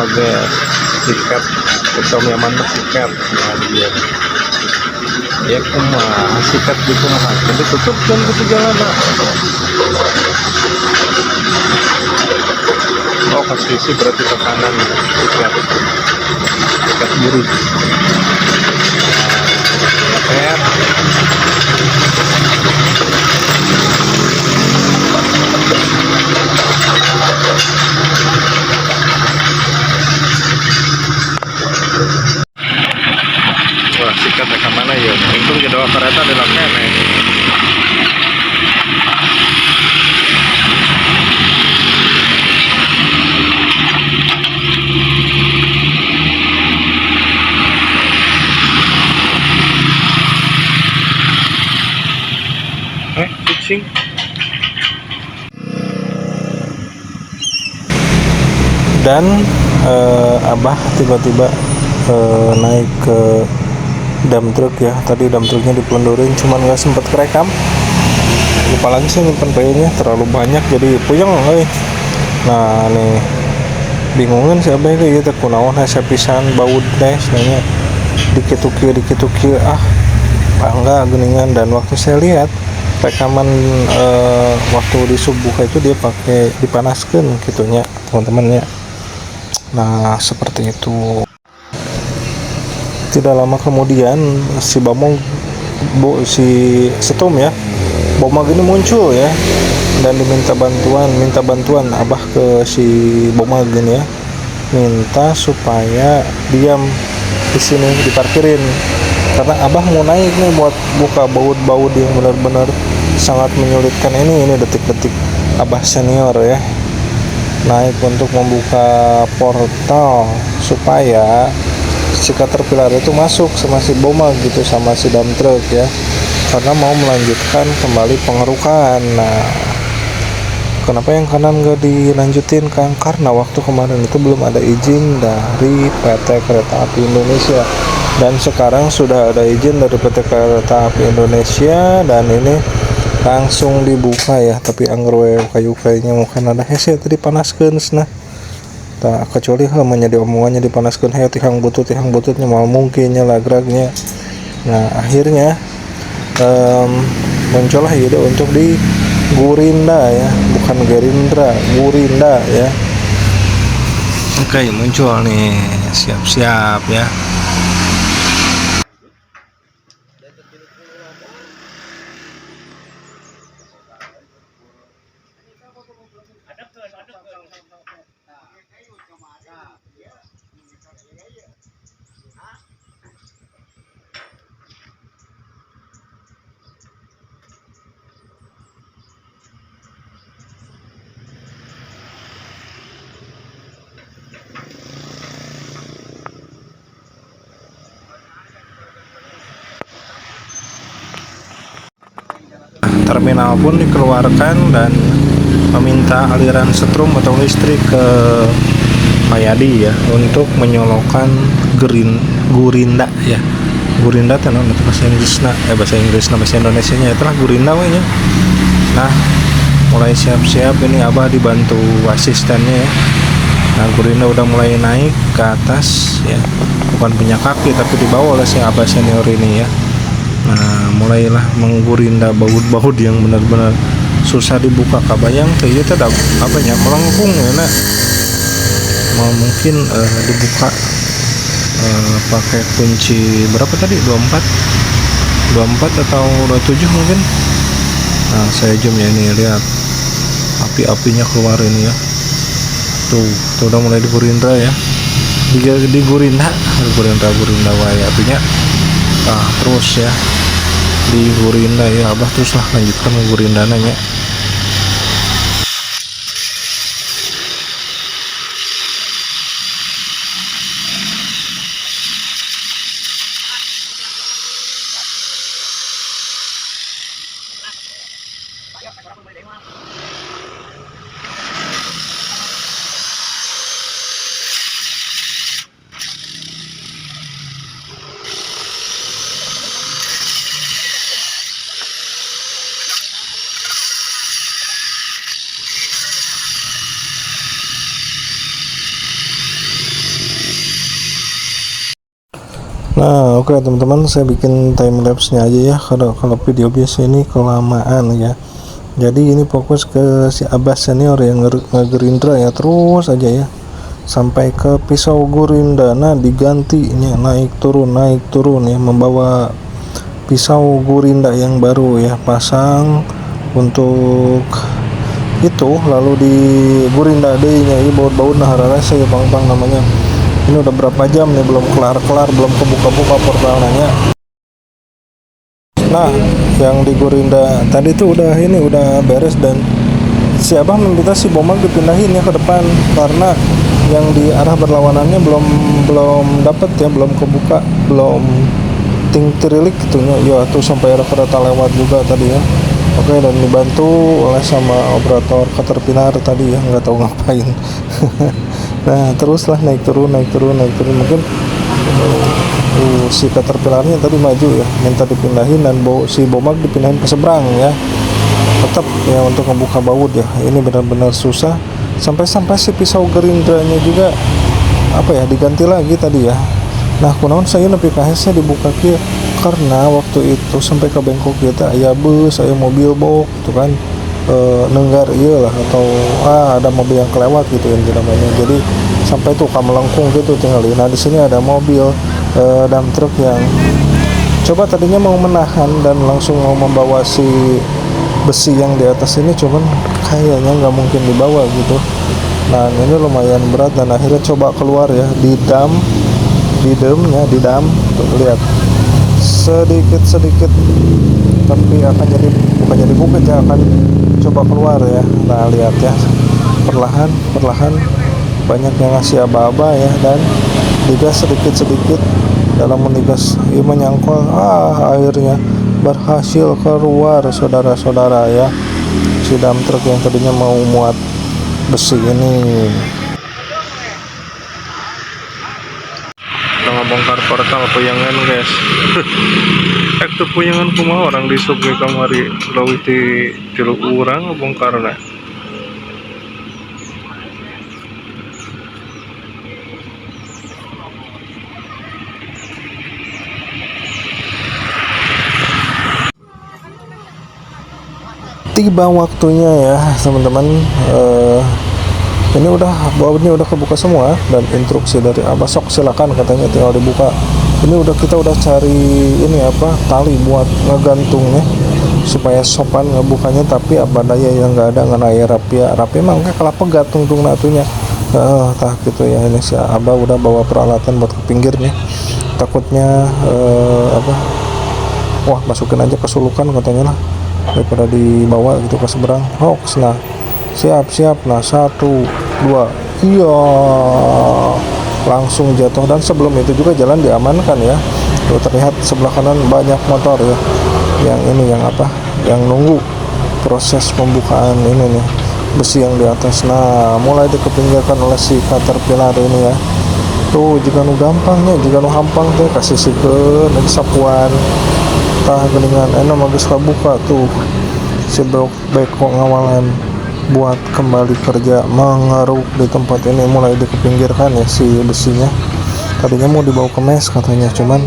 Oke, sikat ketom yaman mah sikat dia ya kumaha sikat di kumaha jadi tutup kan gitu jalan. Oh ke sisi berarti ke kanan ya. sikat kiri sikat. Wah sikat ke mana ya untung jadi kereta di lakukan nih. Kucing dan Abah tiba-tiba naik ke dump truck ya. Tadi dump trucknya dipelondorin cuman nggak sempet kerekam, lupa lagi sih nyimpen filenya terlalu banyak jadi puyeng euy. Nah nih bingungin si Abah kayak gitu kunaon hese pisan baud teh nanya dikit ukir enggak geningan. Dan waktu saya lihat rekaman waktu di subuh itu dia pakai dipanaskan gitunya teman-temannya. Nah seperti itu. Tidak lama kemudian si Bamong si Setum ya Boma gini muncul ya dan minta bantuan Abah ke si Boma gini ya, minta supaya diam di sini diparkirin karena Abah mau naik nih buat buka baut-baut yang benar-benar sangat menyulitkan. Ini detik-detik Abah senior ya naik untuk membuka portal supaya si Caterpillar itu masuk sama si Boma gitu sama si dump truck ya karena mau melanjutkan kembali pengerukan. Nah kenapa yang kanan gak dilanjutin kan karena waktu kemarin itu belum ada izin dari PT Kereta Api Indonesia dan sekarang sudah ada izin dari PT Kereta Api Indonesia dan ini langsung dibuka ya. Tapi anggur kayu-kayunya mungkin ada hese tadi panaskeun nah tak kecuali menjadi omongannya dipanaskan tihang bututnya mau mungkinnya lagragnya. Nah akhirnya muncullah ide untuk di Gurinda ya, bukan Gerindra, Gurinda ya. Oke muncul nih, siap-siap ya. Terminal pun dikeluarkan dan meminta aliran setrum atau listrik ke Payadi ya untuk menyolokkan Gurinda ya. Gurinda itu bahasa Inggris bahasa Indonesia nya itulah Gurinda we nya. Nah mulai siap-siap ini Abah dibantu asistennya ya. Nah Gurinda udah mulai naik ke atas ya, bukan punya kaki tapi dibawa oleh si Abah senior ini ya. Nah mulailah menggurinda baut-baut yang benar-benar susah dibuka. Kabayang teh ieu teh apanya melengkung ya nak. Mungkin dibuka pakai kunci berapa tadi 24 atau 27 mungkin. Nah saya zoom ya ini lihat api-apinya keluar ini ya. Tuh udah mulai digurinda ya. Digurinda wae apinya. Nah terus ya di Gurinda ya Abah teruslah lanjutkan Gurinda nanya. Nah, oke teman-teman, saya bikin time lapse-nya aja ya, karena kalau video biasa ini kelamaan ya. Jadi ini fokus ke si Abbas senior yang ngegerindra ya, terus aja ya sampai ke pisau Gurinda. Nah, digantinya naik turun ya, membawa pisau Gurinda yang baru ya, pasang untuk itu, lalu di Gurinda D-nya ini baut-baut nah rasa ya bang namanya. Ini udah berapa jam nih belum kelar-kelar, belum kebuka-buka portalnya. Nah, yang di Gurinda tadi tuh udah beres, dan si Abah meminta si Bomag dipindahin ya ke depan karena yang di arah berlawanannya belum dapat ya, belum kebuka, belum ting tirilik gitunya ya tuh, sampai ada kereta lewat juga tadi ya. Oke, dan dibantu oleh sama operator Caterpillar tadi ya, nggak tahu ngapain. Nah, teruslah naik turun mungkin si Caterpillarnya tadi maju ya, minta dipindahin, dan si Bomag dipindahin ke seberang ya, tetap ya untuk membuka baut ya. Ini benar-benar susah, sampai si pisau gerindranya juga apa ya diganti lagi tadi ya. Nah, kunaon saya nepi kahesnya dibuka kia karena waktu itu sampai ke Bangkok kita aya bus, aya mobil box gitu kan, nenggar iya lah, atau ada mobil yang kelewat gitu yang namanya. Jadi sampai tuh melengkung gitu tinggal. Nah, di sini ada mobil dump truck yang coba tadinya mau menahan dan langsung mau membawa si besi yang di atas ini, cuman kayaknya nggak mungkin dibawa gitu. Nah, ini lumayan berat, dan akhirnya coba keluar ya, di dam tuh, lihat sedikit tapi akan jadi, bukan jadi bukit ya, akan coba keluar ya. Nah, lihat ya, perlahan banyak yang ngasih aba-aba ya, dan digas sedikit dalam menigas ini menyangkol, akhirnya berhasil keluar saudara-saudara ya, si dump truck yang tadinya mau muat besi ini. Kita ngebongkar portal puyangan guys. Ektu puyangan kumaha orang disuk ke kamari leuwih ti 3 urang ngebongkarna. Tiba waktunya ya teman-teman, ini bautnya udah kebuka semua, dan instruksi dari Abah, sok silakan katanya tinggal dibuka. Ini kita udah cari ini tali buat ngegantungnya supaya sopan ngebukanya, tapi apa daya yang nggak ada ngenai rapi emang kalah pegat tungtung natunya. Tah gitu ya, ini si Abah udah bawa peralatan buat ke pinggir nih, takutnya wah masukin aja ke sulukan katanya lah, daripada dibawa gitu ke seberang. Hoax. Nah, siap. Nah, 1, 2, iya, langsung jatuh. Dan sebelum itu juga jalan diamankan ya. Tuh, terlihat sebelah kanan banyak motor ya, yang nunggu proses pembukaan ini nih, besi yang di atas. Nah, mulai dikepinggirkan oleh si Caterpillar ini ya. Tuh, jika nu gampangnya, jika nu hampang teh kasih sikeun sapuan tah geningan enak magis kabuka tuh si beko ngawalan buat kembali kerja mengeruk di tempat ini. Mulai dikepinggirkan ya si besinya, tadinya mau dibawa ke mes katanya, cuman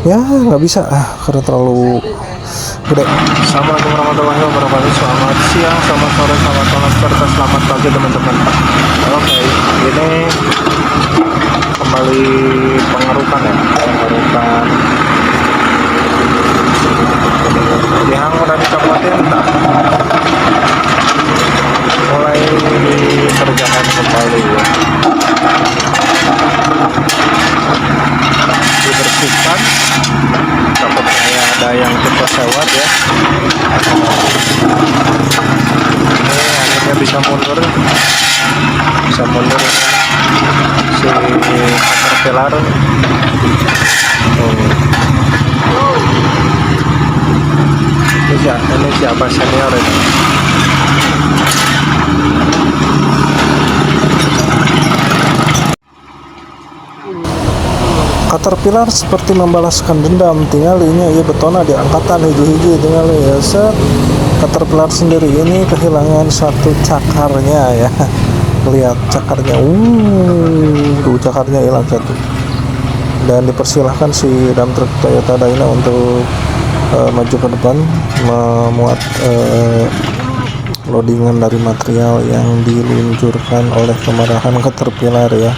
ya nggak bisa karena terlalu gede. Assalamualaikum warahmatullahi wabarakatuh. Selamat siang, selamat sore, selamat malam, serta selamat pagi teman-teman. Oke, ini kembali pengerukan yang udah dicopotin tak, mulai dikerjakan kembali ya, dibersihkan, takutnya ada yang cepat lewat ya. Ini akhirnya bisa mundur si Caterpillar. Ini siapa senior ini. Caterpillar seperti membalaskan dendam, tinggal ini ya betona di angkatan hiji-hiji, tinggal ya set. Caterpillar sendiri ini kehilangan satu cakarnya ya. Lihat cakarnya, cakarnya hilang satu. dan dipersilahkan si dump truck Toyota Dyna untuk maju ke depan memuat loadingan dari material yang diluncurkan oleh kemarahan Caterpillar ya.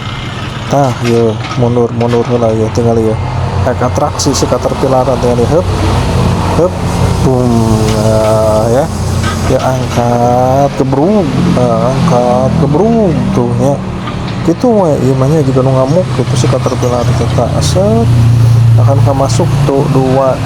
Tah yo mundur lah ya, tinggal ya atraksi si Caterpillar tinggal ya, hup boom, ya angkat kebrung tuh ya gitu ya, mana juga ngamuk gitu si Caterpillar kita aset akan masuk tuh dua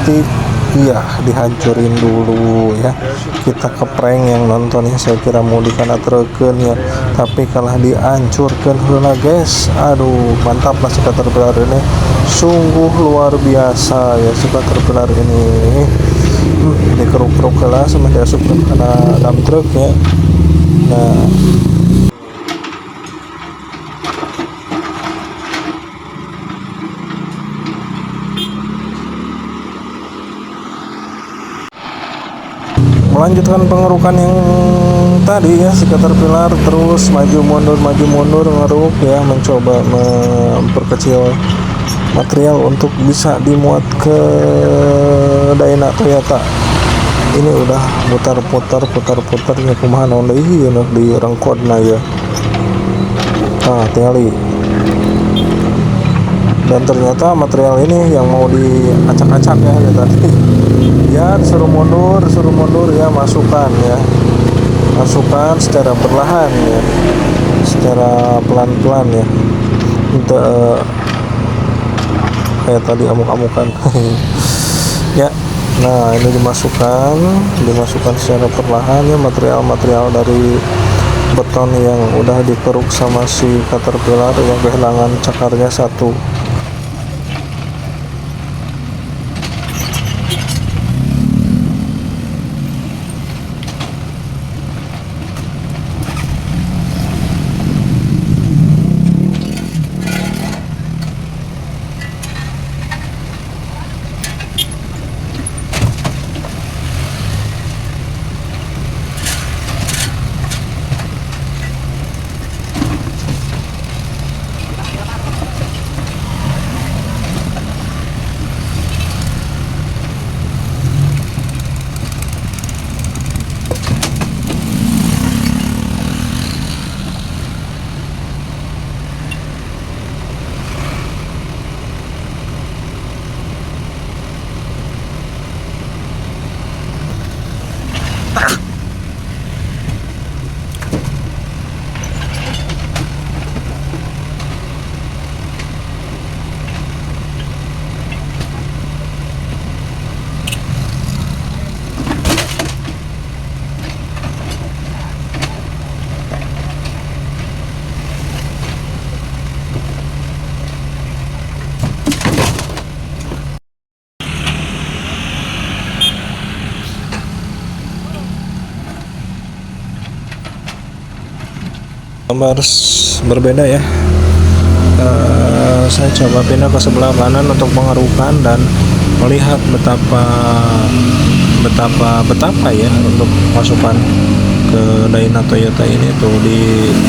iya dihancurin dulu ya, kita keprank yang nontonnya saya kira mau dikanatreken ya, tapi kalah dihancurkan heula guys. Aduh mantap lah si Caterpillar ini, sungguh luar biasa ya si Caterpillar ini. Dikeruk-keruk lah sama dia masuk karena dump truck ya. Nah melanjutkan pengerukan yang tadi ya si Caterpillar, terus maju mundur ngeruk ya, mencoba memperkecil material untuk bisa dimuat ke Dyna Toyota. Ini udah putar-putar ya kumaha naon deui ya di rengkodna ya. Tinggali. Dan ternyata material ini yang mau diacak-acak ya tadi. Ya disuruh mundur ya, masukkan secara perlahan ya, secara pelan-pelan ya, untuk kayak tadi amuk-amukan ya. Nah ini dimasukkan secara perlahan ya, material dari beton yang udah dikeruk sama si Caterpillar yang kehilangan cakarnya satu. Harus berbeda ya. Saya coba pindah ke sebelah kanan untuk pengerukan dan melihat betapa ya untuk masukkan ke Dyna Toyota ini tuh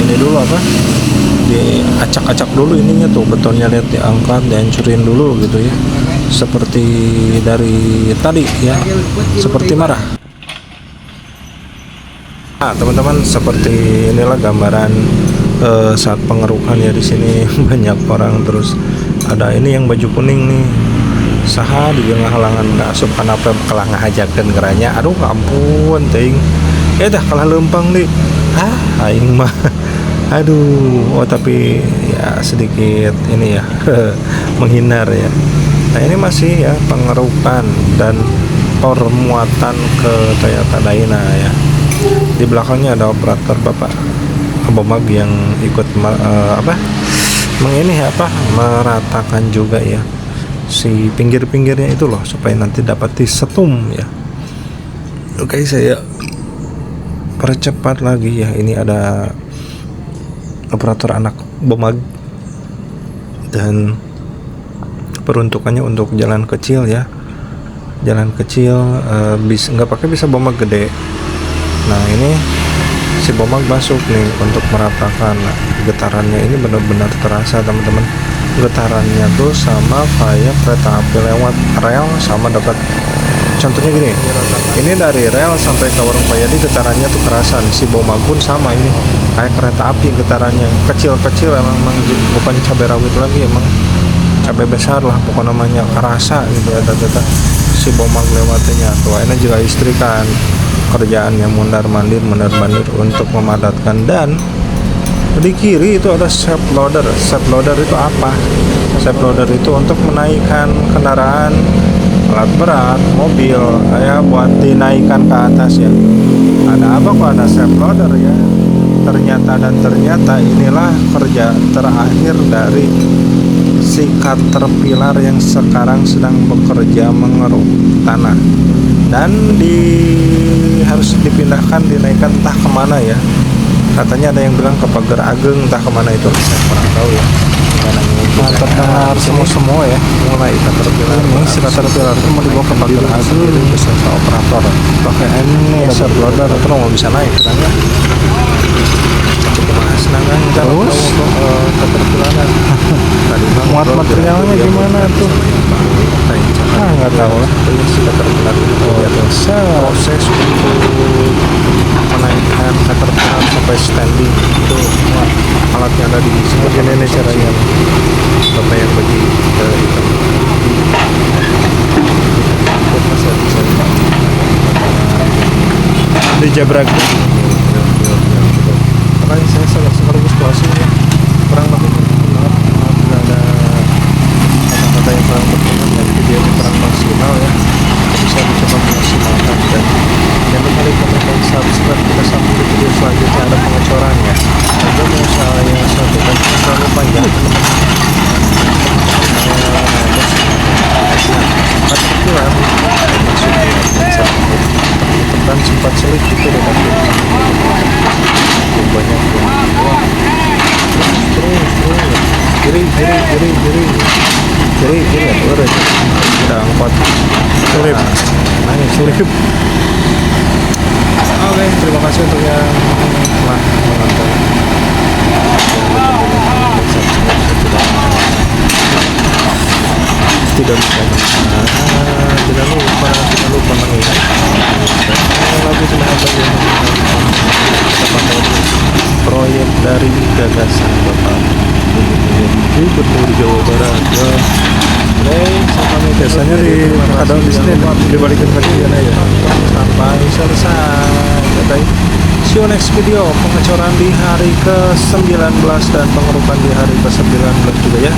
ini dulu diacak-acak dulu ininya tuh, betonnya lihat diangkat, dihancurin dulu gitu ya, seperti dari tadi ya, seperti marah. Nah teman-teman, seperti inilah gambaran saat pengerukan ya di sini. Banyak orang, terus ada ini yang baju kuning nih, saha di halangan asup kanapa kalah ngahajakeun geranya. Aduh ampun teuing dah kalah lempang nih aing mah aduh. Tapi ya sedikit ini ya menghindar ya. Nah ini masih ya pengerukan dan permuatan ke Toyota Dyna ya. Di belakangnya ada operator Bapak Bomag yang ikut meratakan juga ya si pinggir-pinggirnya itu loh, supaya nanti dapat disetum ya. Oke, saya percepat lagi ya. Ini ada operator anak Bomag dan peruntukannya untuk jalan kecil ya, jalan kecil, bisa Bomag gede. Nah ini si Bomag masuk nih untuk meratakan. Nah, getarannya ini benar-benar terasa teman-teman. getarannya tuh sama kayak kereta api lewat rel sama dekat. Contohnya gini, ini dari rel sampai ke Warung Payadi getarannya tuh kerasan. Si Bomagun sama ini, kayak kereta api getarannya kecil-kecil, emang bukan cabai rawit lagi, emang cabai besar lah pokoknya namanya, kerasa gitu ya tata si Bomag lewatnya tuh. Ini juga istri kan kerjaannya mundar mandir untuk memadatkan. Dan di kiri itu ada safe loader. Safe loader itu apa? Safe loader itu untuk menaikkan kendaraan alat berat, mobil ya, buat dinaikkan ke atas ya. Ada apa kok ada safe loader ya? Ternyata inilah kerja terakhir dari si Caterpillar yang sekarang sedang bekerja mengeruk tanah, dan harus dipindahkan, dinaikkan entah kemana ya. Katanya ada yang bilang ke Pagar Ageng, entah kemana itu saya kurang tahu ya. Terdengar semua ya, mulai Caterpillar ini, si Caterpillar itu mau dibawa ke Pagar Ageng ke jasa operator pakai ini safe loader. Itu mau bisa naik katanya. Senang kan terus Caterpillar muat materialnya gimana tuh, nggak tahu lah. Si Caterpillar biasa proses untuk menaikkan Caterpillar sampai standing itu, alatnya ada di seperti ini caranya. Bapak yang bagi hitam di jabrak. Makanya saya sangat sekaligus closing ya, kurang lebih benar, tidak ada kata-kata yang kurang berkenan dan videonya kurang maksimal ya. Bisa dicoba memaksimalkan, dan jangan lupa like, comment, dan subscribe. Kita sambung di video selanjutnya, ada pengecorannya. Juga mau saya sampaikan terlalu panjang Caterpillar dan sempat sulit gitu dengan banyak kiri udah 4 sulit. Oke, terima kasih untuk yang telah menonton. Tidak lupa mengingat lagu semangat proyek dari gagasan Bapak Gubernur Jawa Barat ya. Biasanya ada di sini dibalikin kajian aja sampai selesai. Bye. See you next video. Pengecoran di hari ke-19 dan pengerukan di hari ke-19 juga ya.